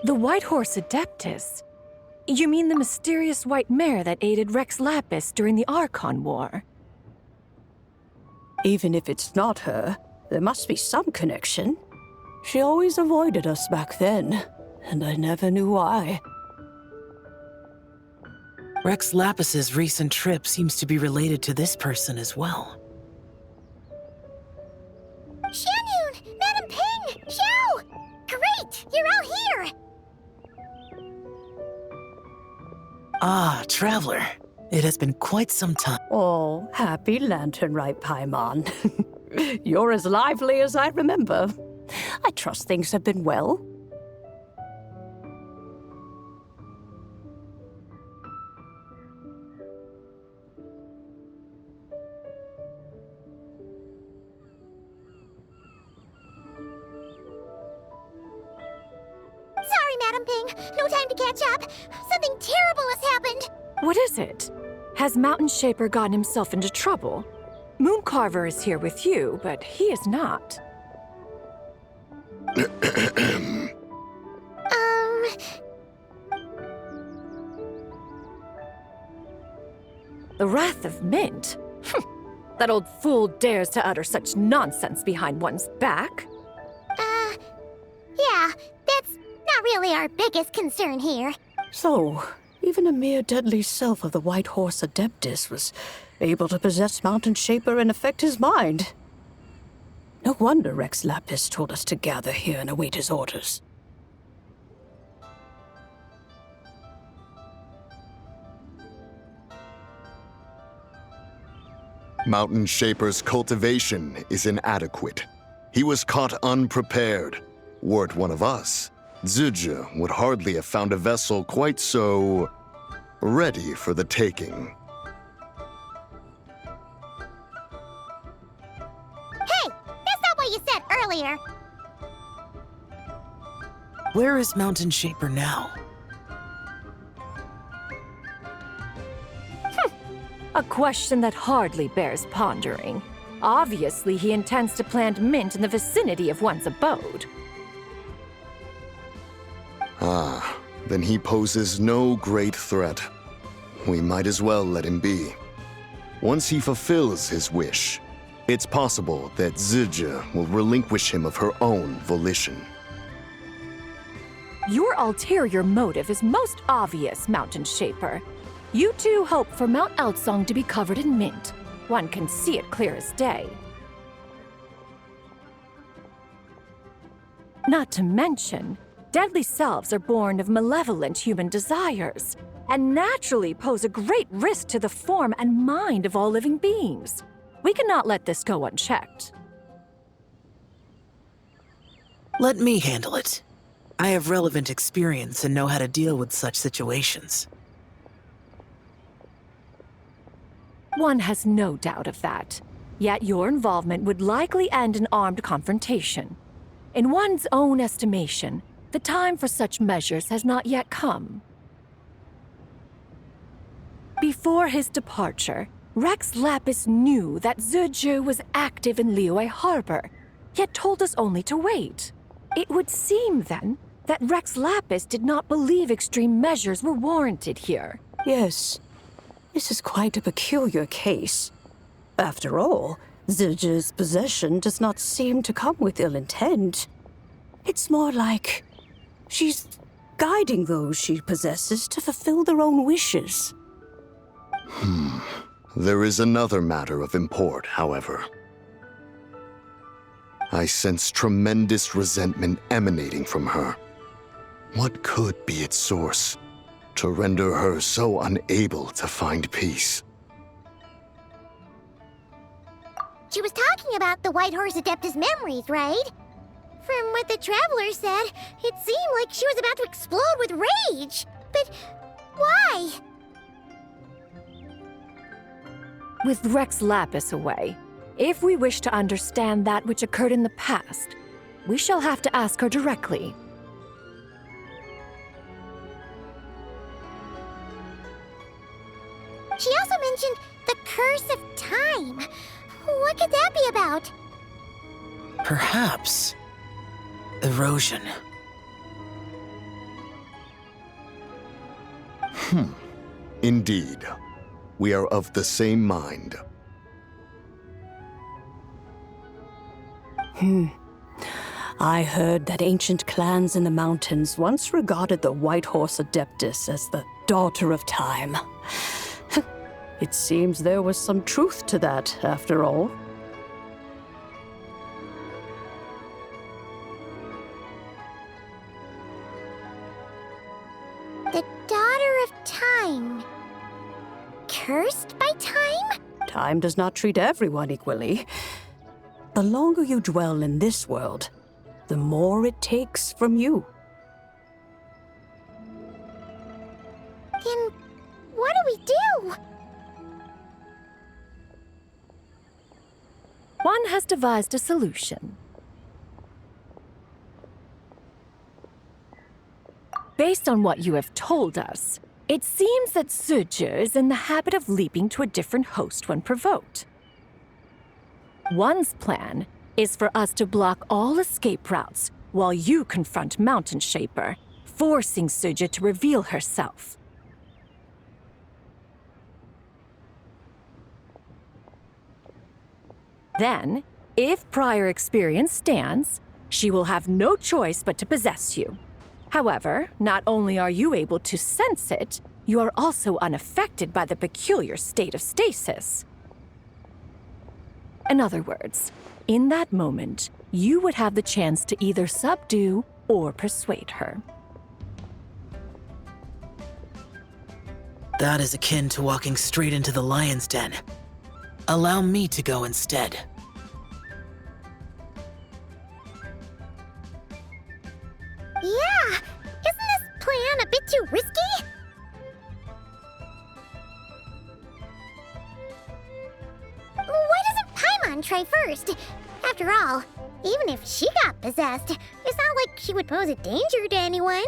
The White Horse Adeptus? You mean the mysterious white mare that aided Rex Lapis during the Archon War? Even if it's not her, there must be some connection. She always avoided us back then, and I never knew why. Rex Lapis's recent trip seems to be related to this person as well. Xianyun! Madam Ping! Xiao! Great! You're out here! Ah, Traveler. It has been quite some time. Oh, happy lantern, right, Paimon? You're as lively as I remember. I trust things have been well. Sorry, Madam Ping. No time to catch up. Something terrible has happened. What is it? Has Mountain Shaper gotten himself into trouble? Mooncarver is here with you, but he is not. The Wrath of Mint? That old fool dares to utter such nonsense behind one's back. Yeah, that's not really our biggest concern here. So, even a mere deadly self of the White Horse Adeptus was able to possess Mountain Shaper and affect his mind. No wonder Rex Lapis told us to gather here and await his orders. Mountain Shaper's cultivation is inadequate. He was caught unprepared. Were it one of us, Zizhi would hardly have found a vessel quite so ready for the taking. Hey, that's not what you said earlier. Where is Mountain Shaper now? A question that hardly bears pondering. Obviously, he intends to plant mint in the vicinity of one's abode. Ah, then he poses no great threat. We might as well let him be. Once he fulfills his wish, it's possible that Zizhi will relinquish him of her own volition. Your ulterior motive is most obvious, Mountain Shaper. You two hope for Mount Eltsong to be covered in mint. One can see it clear as day. Not to mention, deadly selves are born of malevolent human desires, and naturally pose a great risk to the form and mind of all living beings. We cannot let this go unchecked. Let me handle it. I have relevant experience and know how to deal with such situations. One has no doubt of that. Yet your involvement would likely end in armed confrontation. In one's own estimation, the time for such measures has not yet come. Before his departure, Rex Lapis knew that Zizhi was active in Liyue Harbor, yet told us only to wait. It would seem, then, that Rex Lapis did not believe extreme measures were warranted here. Yes, this is quite a peculiar case. After all, Zizhi's possession does not seem to come with ill intent. It's more like she's guiding those she possesses to fulfill their own wishes. There is another matter of import, however. I sense tremendous resentment emanating from her. What could be its source to render her so unable to find peace? She was talking about the White Horse Adeptus memories, right? From what the Traveler said, it seemed like she was about to explode with rage. But why? With Rex Lapis away, if we wish to understand that which occurred in the past, we shall have to ask her directly. She also mentioned the Curse of Time. What could that be about? Perhaps erosion. Indeed. We are of the same mind. I heard that ancient clans in the mountains once regarded the White Horse Adeptus as the daughter of time. It seems there was some truth to that, after all. The daughter of time. Cursed by time? Time does not treat everyone equally. The longer you dwell in this world, the more it takes from you. Then what do we do? One has devised a solution. Based on what you have told us, it seems that Zuje is in the habit of leaping to a different host when provoked. One's plan is for us to block all escape routes while you confront Mountain Shaper, forcing Zuje to reveal herself. Then, if prior experience stands, she will have no choice but to possess you. However, not only are you able to sense it, you are also unaffected by the peculiar state of stasis. In other words, in that moment, you would have the chance to either subdue or persuade her. That is akin to walking straight into the lion's den. Allow me to go instead. Yeah, isn't this plan a bit too risky? Why doesn't Paimon try first? After all, even if she got possessed, it's not like she would pose a danger to anyone.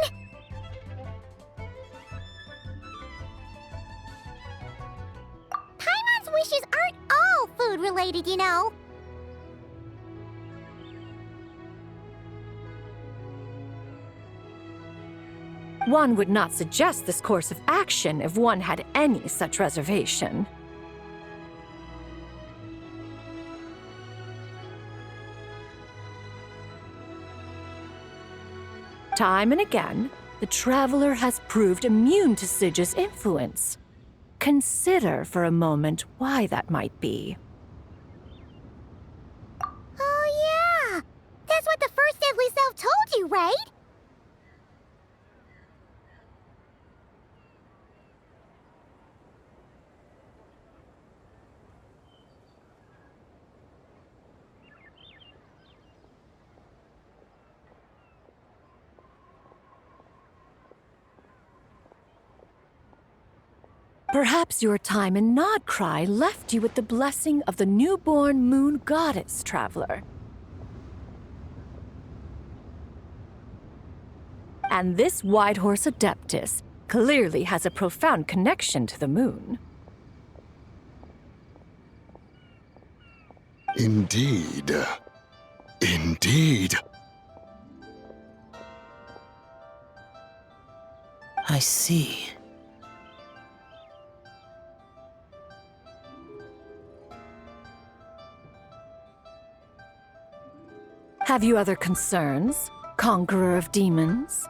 Paimon's wishes aren't all food-related, you know. One would not suggest this course of action if one had any such reservation. Time and again, the Traveler has proved immune to Zuje's influence. Consider for a moment why that might be. Oh yeah, that's what the first Deadly Self told you, right? Perhaps your time in Nodcry left you with the blessing of the newborn moon goddess, Traveler. And this White Horse Adeptus clearly has a profound connection to the moon. Indeed. Indeed. I see. Have you other concerns, Conqueror of Demons?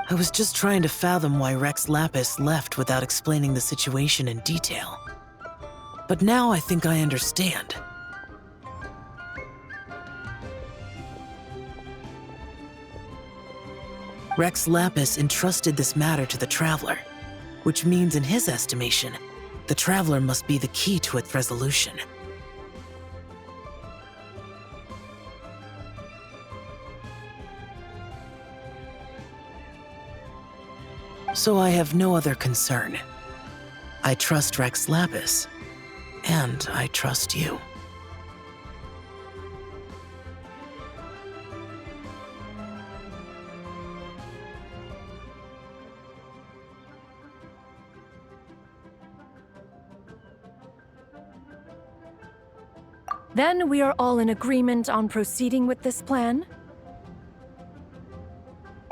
I was just trying to fathom why Rex Lapis left without explaining the situation in detail. But now I think I understand. Rex Lapis entrusted this matter to the Traveler, which means in his estimation, the Traveler must be the key to its resolution. So I have no other concern. I trust Rex Lapis, and I trust you. Then we are all in agreement on proceeding with this plan?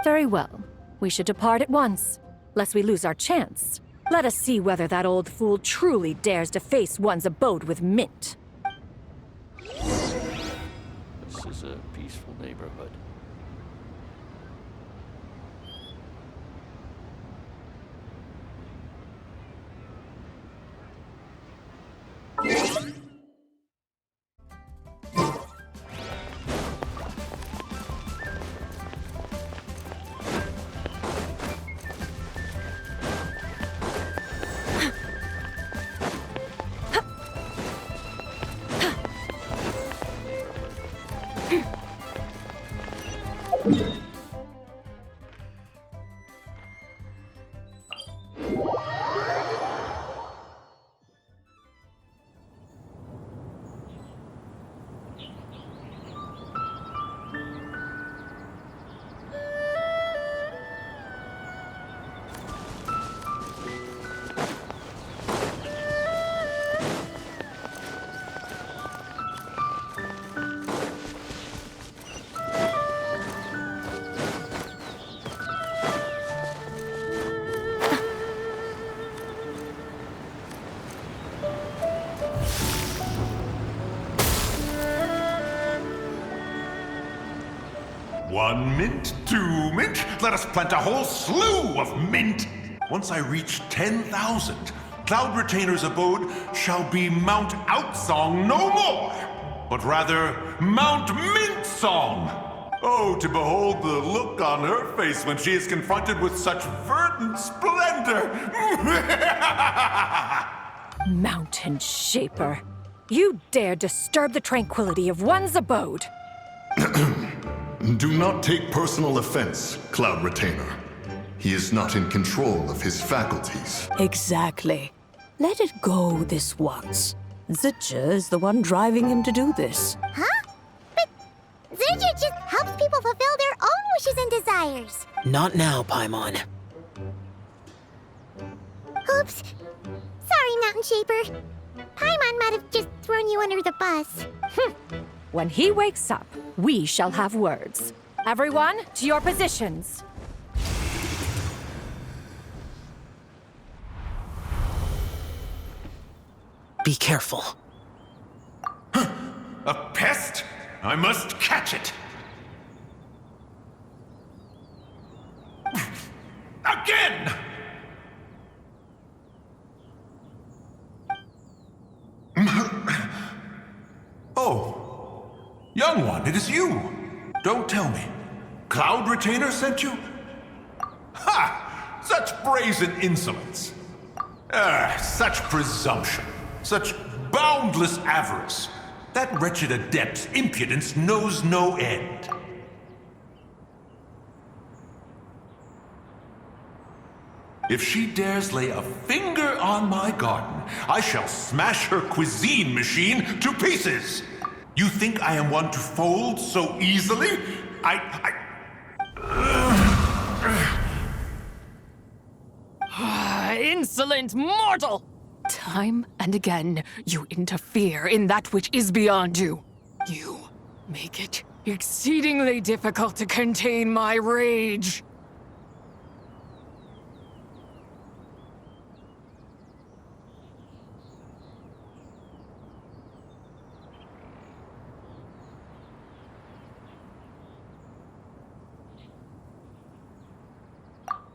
Very well. We should depart at once, lest we lose our chance. Let us see whether that old fool truly dares to face one's abode with Mint. This is a peaceful neighborhood. One mint, 2 mint, let us plant a whole slew of mint. Once I reach 10,000, Cloud Retainer's abode shall be Mount Outsong no more, but rather Mount Mint Song. Oh, to behold the look on her face when she is confronted with such verdant splendor. Mountain Shaper, you dare disturb the tranquility of one's abode. Do not take personal offense, Cloud Retainer. He is not in control of his faculties. Exactly. Let it go this once. Zidja is the one driving him to do this. Huh? But Zidja just helps people fulfill their own wishes and desires. Not now, Paimon. Oops. Sorry, Mountain Shaper. Paimon might have just thrown you under the bus. When he wakes up, we shall have words. Everyone, to your positions. Be careful. A pest? I must catch it. Again! Oh, young one, it is you. Don't tell me. Cloud Retainer sent you? Ha! Such brazen insolence. Such presumption. Such boundless avarice. That wretched adept's impudence knows no end. If she dares lay a finger on my garden, I shall smash her cuisine machine to pieces. You think I am one to fold so easily? Insolent mortal! Time and again, you interfere in that which is beyond you. You make it exceedingly difficult to contain my rage.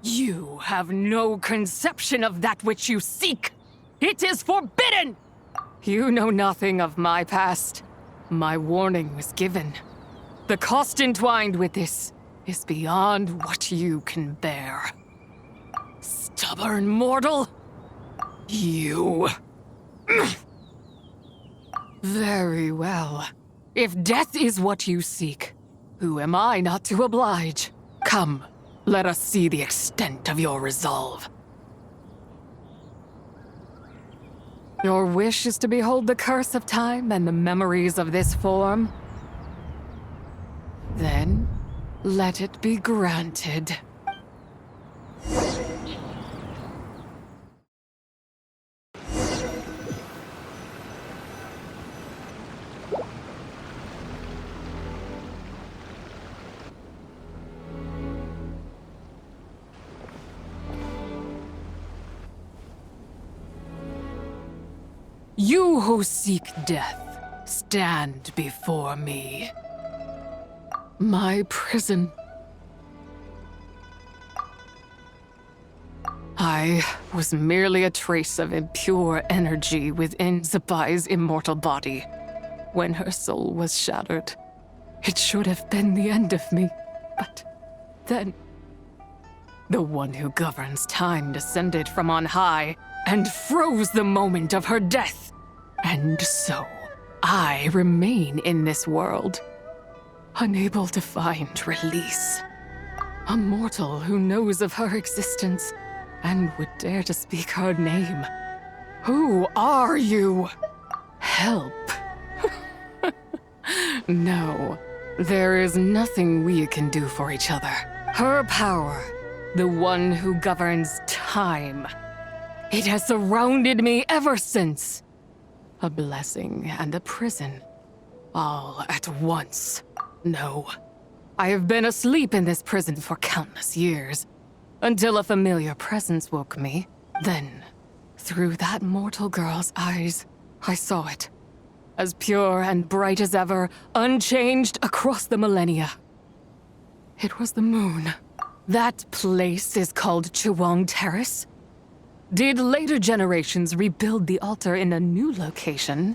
You have no conception of that which you seek. It is forbidden! You know nothing of my past. My warning was given. The cost entwined with this is beyond what you can bear. Stubborn mortal! You. Very well. If death is what you seek, who am I not to oblige? Come, let us see the extent of your resolve. Your wish is to behold the curse of time and the memories of this form? Then, let it be granted. You who seek death, stand before me. My prison. I was merely a trace of impure energy within Zapai's immortal body. When her soul was shattered, it should have been the end of me. But then, the one who governs time descended from on high and froze the moment of her death. And so, I remain in this world, unable to find release. A mortal who knows of her existence and would dare to speak her name. Who are you? Help. No, there is nothing we can do for each other. Her power, the one who governs time, it has surrounded me ever since. A blessing and a prison, all at once. No, I have been asleep in this prison for countless years, until a familiar presence woke me. Then, through that mortal girl's eyes, I saw it. As pure and bright as ever, unchanged across the millennia. It was the moon. That place is called Chuang Terrace. Did later generations rebuild the altar in a new location?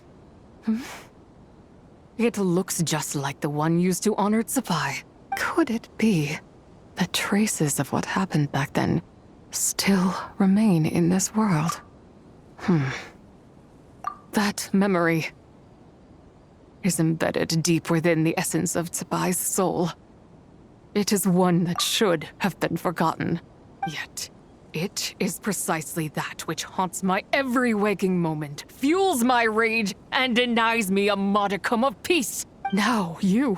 It looks just like the one used to honor Zapai. Could it be that traces of what happened back then still remain in this world? That memory is embedded deep within the essence of Zapai's soul. It is one that should have been forgotten. Yet, it is precisely that which haunts my every waking moment, fuels my rage, and denies me a modicum of peace. Now you,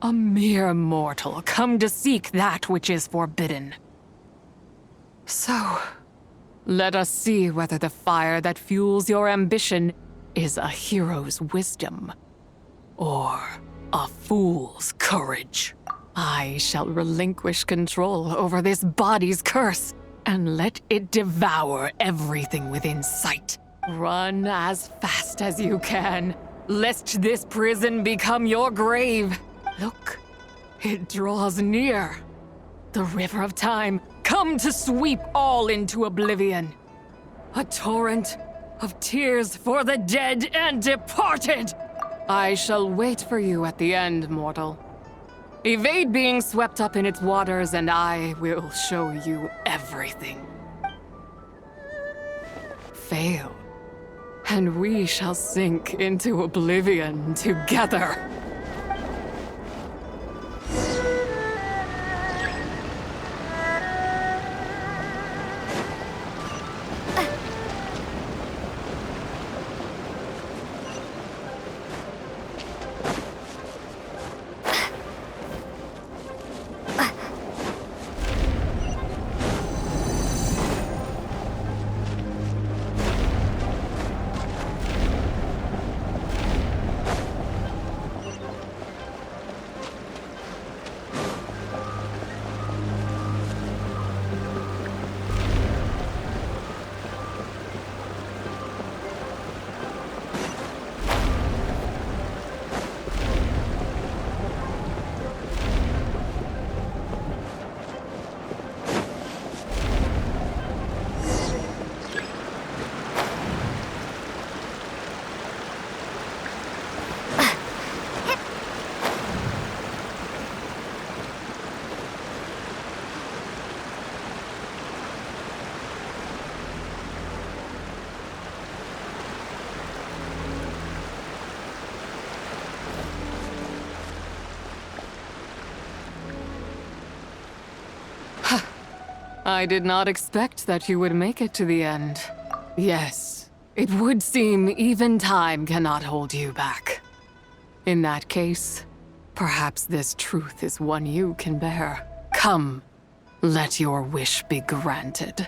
a mere mortal, come to seek that which is forbidden. So, let us see whether the fire that fuels your ambition is a hero's wisdom, or a fool's courage. I shall relinquish control over this body's curse, and let it devour everything within sight. Run as fast as you can, lest this prison become your grave. Look, it draws near. The river of time, come to sweep all into oblivion. A torrent of tears for the dead and departed. I shall wait for you at the end, mortal. Evade being swept up in its waters, and I will show you everything. Fail, and we shall sink into oblivion together. I did not expect that you would make it to the end. Yes, it would seem even time cannot hold you back. In that case, perhaps this truth is one you can bear. Come, let your wish be granted.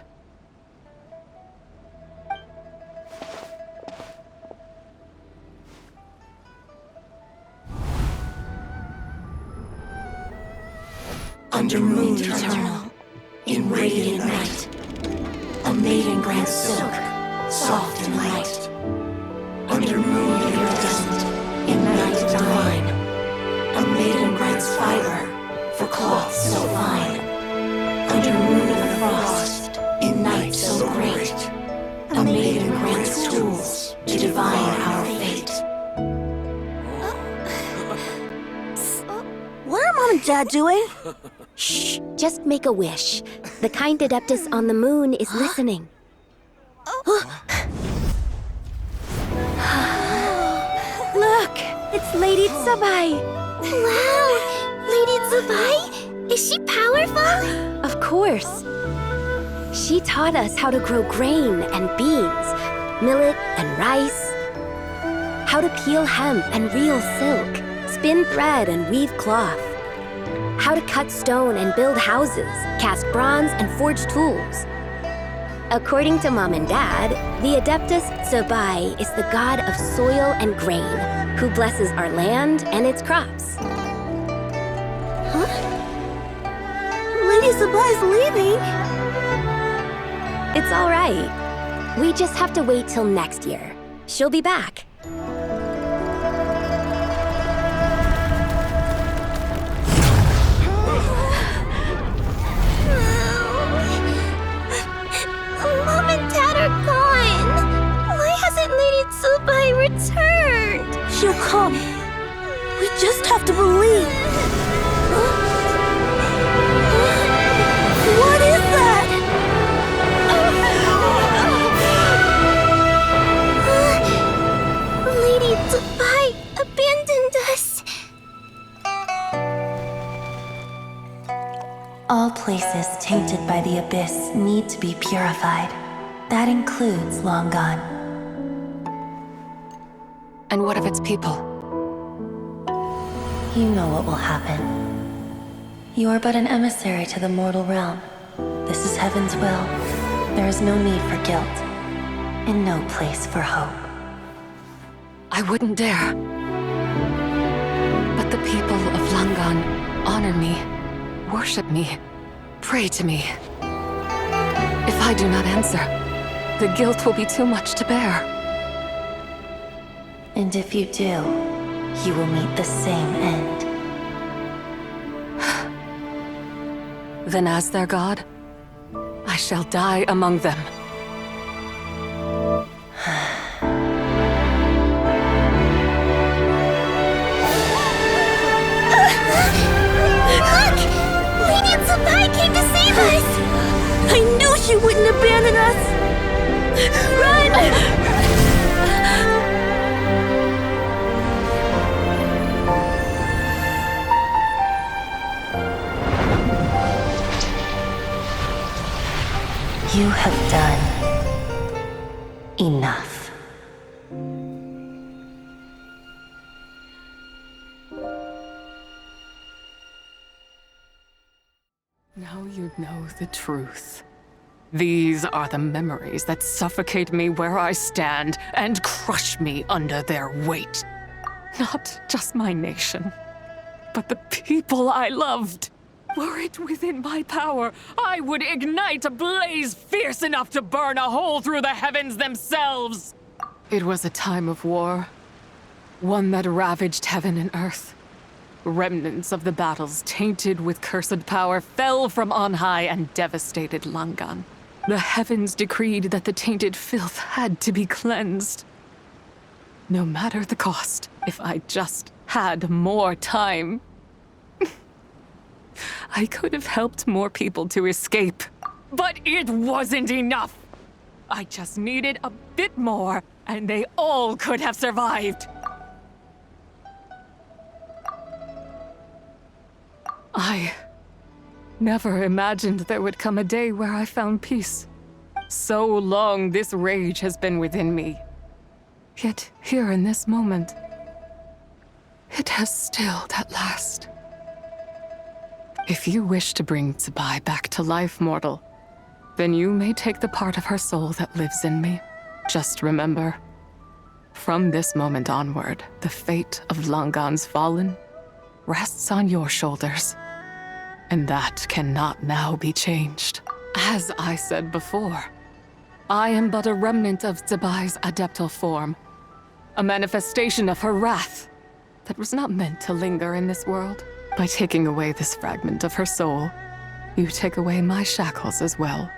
Under moon eternal, in radiant night, a maiden grants silk, soft and light. Under moon iridescent, in night divine, a maiden grants fiber for cloth so fine. Under moon of frost, in night so great, a maiden grants tools to divine our fate. What are Mom and Dad doing? Shh, just make a wish. The kind Adeptus on the moon is listening. Look, it's Lady Tsabai. Wow, Lady Tsabai? Is she powerful? Of course. She taught us how to grow grain and beans, millet and rice, how to peel hemp and reel silk, spin thread and weave cloth, how to cut stone and build houses, cast bronze and forge tools. According to Mom and Dad, the Adeptus Tsabai is the god of soil and grain, who blesses our land and its crops. Huh? Lady Tsabai's leaving? It's all right. We just have to wait till next year. She'll be back. Mom and Dad are gone. Why hasn't Lady Tsabai returned? She'll come. We just have to believe. What is that? Lady Tsabai abandoned us. All places tainted by the abyss need to be purified. That includes Long Gone. And what of its people? You know what will happen. You are but an emissary to the mortal realm. This is Heaven's will. There is no need for guilt, and no place for hope. I wouldn't dare. But the people of Langan honor me, worship me, pray to me. If I do not answer, the guilt will be too much to bear. And if you do, you will meet the same end. Then as their god, I shall die among them. Look! Lady Tsabai came to save us! I knew she wouldn't abandon us! Run! You have done enough. Now you know the truth. These are the memories that suffocate me where I stand and crush me under their weight. Not just my nation, but the people I loved. Were it within my power, I would ignite a blaze fierce enough to burn a hole through the heavens themselves. It was a time of war, one that ravaged heaven and earth. Remnants of the battles tainted with cursed power fell from on high and devastated Langan. The heavens decreed that the tainted filth had to be cleansed. No matter the cost, if I just had more time. I could have helped more people to escape, but it wasn't enough. I just needed a bit more, and they all could have survived. I never imagined there would come a day where I found peace. So long this rage has been within me. Yet here in this moment, it has stilled at last. If you wish to bring Tsabai back to life, mortal, then you may take the part of her soul that lives in me. Just remember, from this moment onward, the fate of Langan's fallen rests on your shoulders. And that cannot now be changed. As I said before, I am but a remnant of Tsabai's adeptal form. A manifestation of her wrath that was not meant to linger in this world. By taking away this fragment of her soul, you take away my shackles as well.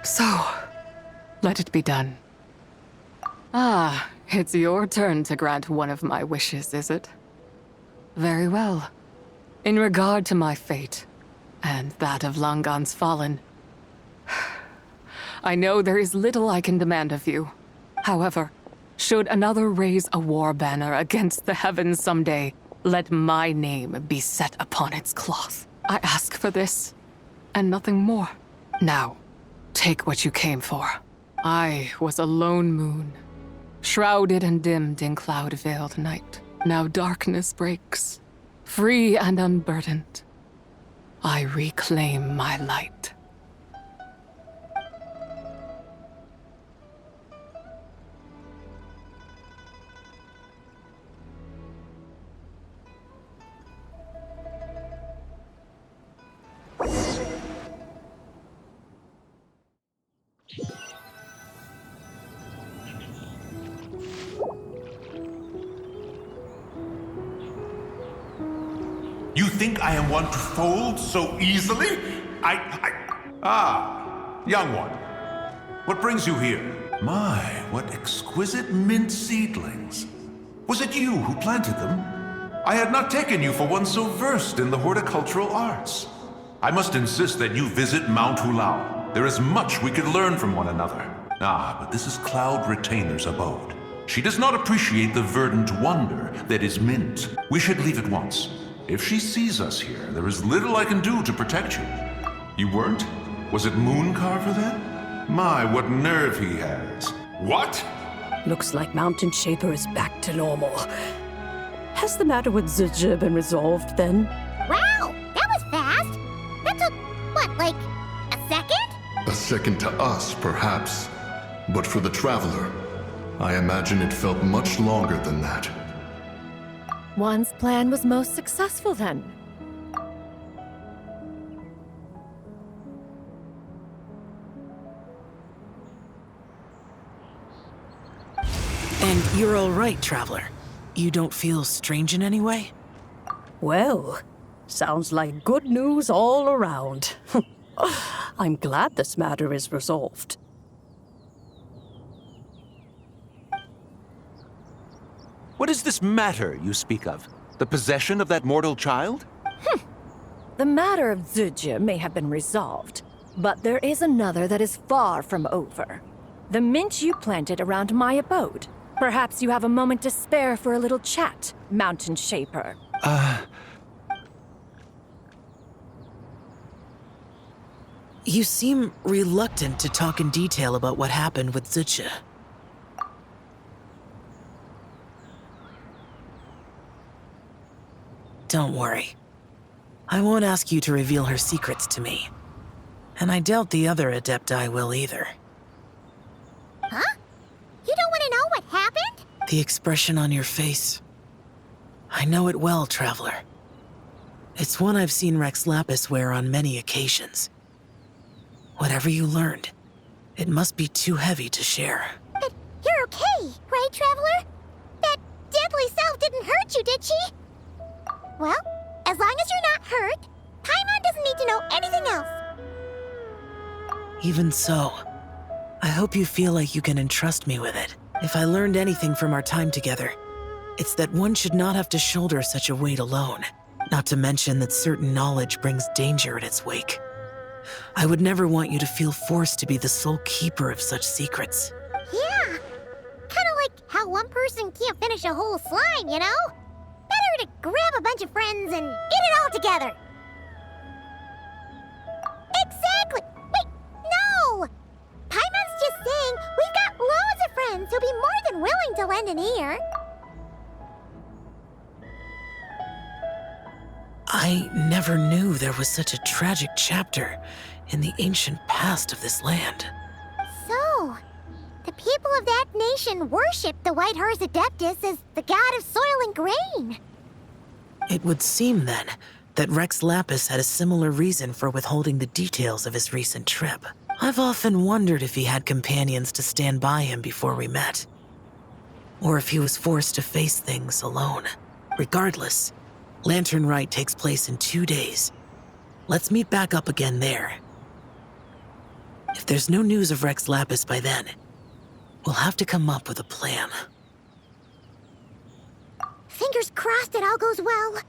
So, let it be done. Ah, it's your turn to grant one of my wishes, is it? Very well. In regard to my fate, and that of Langan's fallen, I know there is little I can demand of you. However, should another raise a war banner against the heavens someday, let my name be set upon its cloth. I ask for this, and nothing more. Now, take what you came for. I was a lone moon, shrouded and dimmed in cloud-veiled night. Now darkness breaks. Free and unburdened, I reclaim my light. You think I am one to fold so easily? Young one. What brings you here? My, what exquisite mint seedlings. Was it you who planted them? I had not taken you for one so versed in the horticultural arts. I must insist that you visit Mount Hulao. There is much we could learn from one another. But this is Cloud Retainer's abode. She does not appreciate the verdant wonder that is mint. We should leave at once. If she sees us here, there is little I can do to protect you. You weren't? Was it Mooncarver then? My, what nerve he has. What? Looks like Mountain Shaper is back to normal. Has the matter with Zizhi been resolved then? Wow, that was fast. That took, what, like a second? A second to us, perhaps. But for the Traveler, I imagine it felt much longer than that. One's plan was most successful then. And you're all right, Traveler. You don't feel strange in any way? Well, sounds like good news all around. I'm glad this matter is resolved. What is this matter you speak of? The possession of that mortal child? The matter of Zizhi may have been resolved, but there is another that is far from over. The mint you planted around my abode. Perhaps you have a moment to spare for a little chat, Mountain Shaper. You seem reluctant to talk in detail about what happened with Zizhi. Don't worry. I won't ask you to reveal her secrets to me. And I doubt the other Adepti will either. Huh? You don't want to know what happened? The expression on your face. I know it well, Traveler. It's one I've seen Rex Lapis wear on many occasions. Whatever you learned, it must be too heavy to share. But you're okay, right, Traveler? That deadly self didn't hurt you, did she? Well, as long as you're not hurt, Paimon doesn't need to know anything else. Even so, I hope you feel like you can entrust me with it. If I learned anything from our time together, it's that one should not have to shoulder such a weight alone. Not to mention that certain knowledge brings danger in its wake. I would never want you to feel forced to be the sole keeper of such secrets. Yeah, kind of like how one person can't finish a whole slime, you know? Better to grab a bunch of friends and eat it all together. Exactly! Wait, no! Paimon's just saying we've got loads of friends who'll be more than willing to lend an ear. I never knew there was such a tragic chapter in the ancient past of this land. So, the people of that nation worship the White Horse Adeptus as the god of soil and grain. It would seem, then, that Rex Lapis had a similar reason for withholding the details of his recent trip. I've often wondered if he had companions to stand by him before we met. or if he was forced to face things alone. Regardless, Lantern Rite takes place in 2 days. Let's meet back up again there. If there's no news of Rex Lapis by then, we'll have to come up with a plan. Fingers crossed it all goes well.